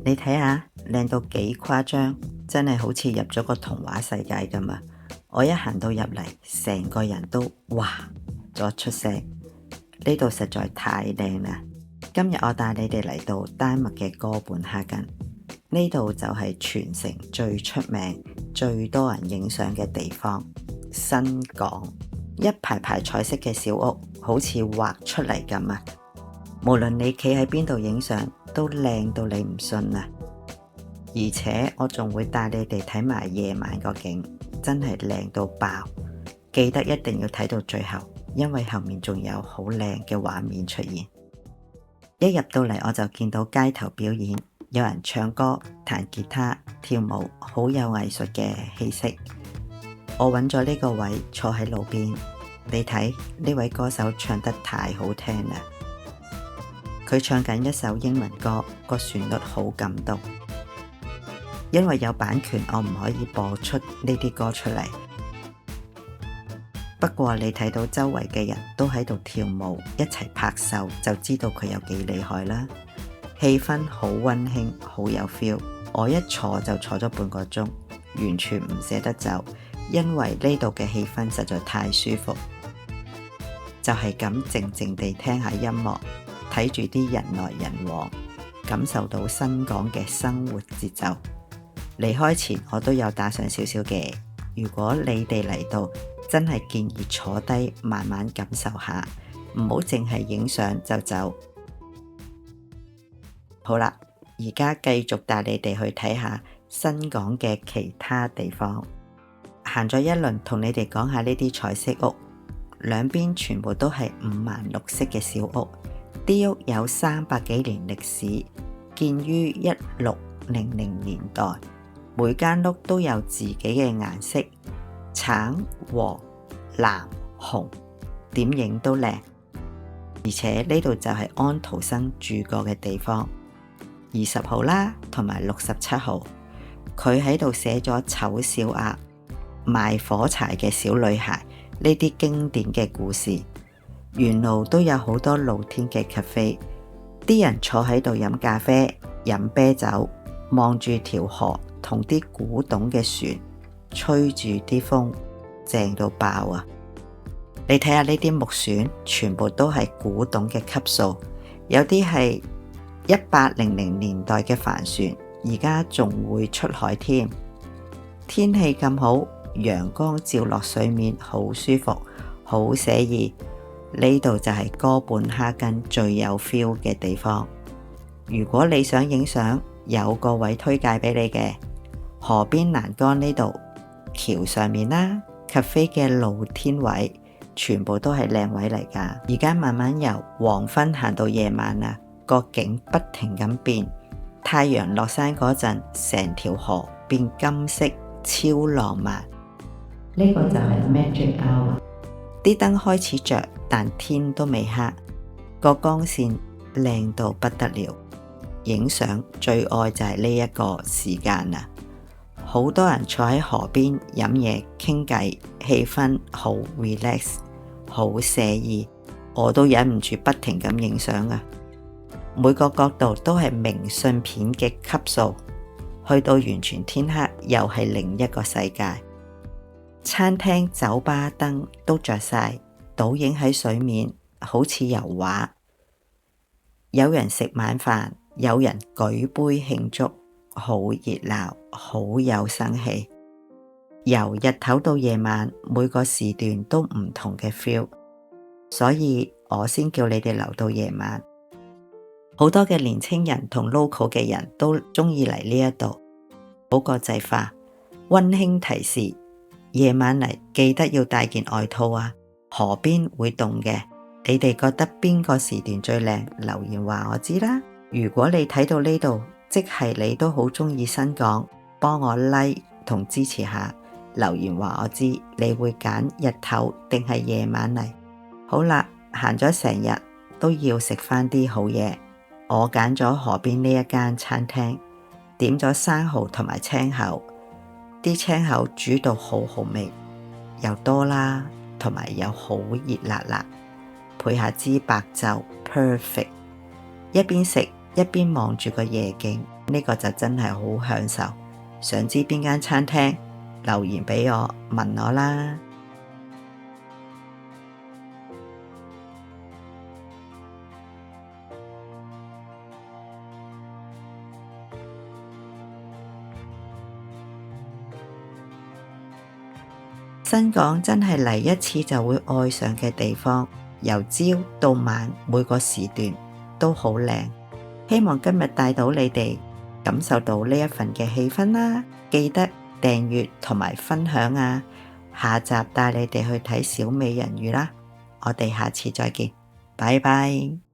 你睇下，靚到幾誇張，真係好似入咗個童話世界咁啊！我一行到入嚟，成個人都哇咗出聲，呢度實在太靚啦！今日我帶你哋嚟到丹麥嘅哥本哈根，呢度就係全城最出名、最多人影相嘅地方——新港。一排排彩色嘅小屋，好似畫出嚟咁啊！無論你企喺邊度影相，都靚到你唔信啊！而且我仲會帶你哋睇埋夜晚個景，真係靚到爆！記得一定要睇到最後，因為後面仲有好靚嘅畫面出現。一入到嚟我就見到街頭表演，有人唱歌、彈吉他、跳舞，好有藝術嘅氣息。我揾咗呢個位坐喺路邊，你睇呢位歌手唱得太好聽啦！佢唱緊一首英文歌，個旋律好感動。因為有版權，我唔可以播出呢啲歌出嚟。不過你睇到周圍嘅人都喺度跳舞，一齊拍手，就知道佢有幾厲害啦。氣氛好溫馨，好有 feel。我一坐就坐咗半個鐘，完全唔捨得走，因為呢度嘅氣氛實在太舒服。就係咁靜靜地聽下音樂，睇住啲人來人往，感受到新港嘅生活節奏。離開前我都有打上少少嘅，如果你哋嚟到，真係建議坐低慢慢感受下，唔好淨係影相就走。好啦，而家繼續帶你哋去睇下新港嘅其他地方。行咗一輪，同你哋講下呢啲彩色屋，兩邊全部都係五顏六色嘅小屋，啲屋有300幾年歷史，建於1600年代。每間屋都有自己嘅顏色，橙、黃、藍、紅，點影都靚。而且呢度就係安徒生住過嘅地方，20號啦，同埋67號。佢喺度寫咗醜小鴨、賣火柴嘅小女孩呢啲經典嘅故事。沿路都有好多露天嘅 cafe， 啲人坐喺度飲咖啡、飲啤酒，望住條河同啲古董嘅船，吹住啲風，正到爆啊！你睇下呢啲木船，全部都係古董嘅級數，有啲係1800年代嘅帆船，而家仲會出海添。天氣咁好，陽光照落水面，好舒服，好寫意。呢度就係哥本哈根最有 feel 嘅地方。如果你想影相，有個位推介俾你嘅，河邊欄杆呢度，橋上面啦， cafe 嘅露天位，全部都係靚位嚟噶。而家慢慢由黃昏行到夜晚啦，個景不停咁變，太陽落山嗰陣，成條河變金色，超浪漫。呢個就係 magic hour， 啲燈開始着，但天都未黑，個光線靚到不得了。影相最愛就係呢一個時間啦，好多人坐喺河邊飲嘢傾偈，氣氛好 relax， 好寫意，我都忍唔住不停咁影相啊！每個角度都係明信片嘅級數，去到完全天黑又係另一個世界。餐廳、酒吧燈都着晒，倒影喺水面，好似油畫。有人食晚飯，有人舉杯慶祝，好熱鬧，好有生氣。由日頭到夜晚，每個時段都唔同嘅 feel， 所以我先叫你哋留到夜晚。好多嘅年輕人同 local 嘅人都中意嚟呢一度，好國際化。溫馨提示：夜晚嚟記得要帶件外套啊，河邊會凍嘅。你哋覺得邊個時段最靚？留言話我知啦。如果你睇到呢度，即係你都好中意新港，幫我 like 同支持下。留言話我知，你會揀日頭定係夜晚嚟？好啦，行咗成日都要食返啲好嘢。我揀咗河邊呢一間餐廳，點咗生蠔同埋青口，啲青口煮到好好味，又多啦，同埋又好熱辣辣，配下支白酒 perfect。一邊食一邊望住個夜景，呢個就真係好享受。想知邊間餐廳？留言俾我，問我啦。新港真係嚟一次就會愛上嘅地方，由朝到晚每個時段都好靚。希望今日帶到你哋感受到呢一份嘅氣氛啦。記得訂閱同埋分享啊！下集帶你哋去睇小美人魚啦，我哋下次再見，拜拜。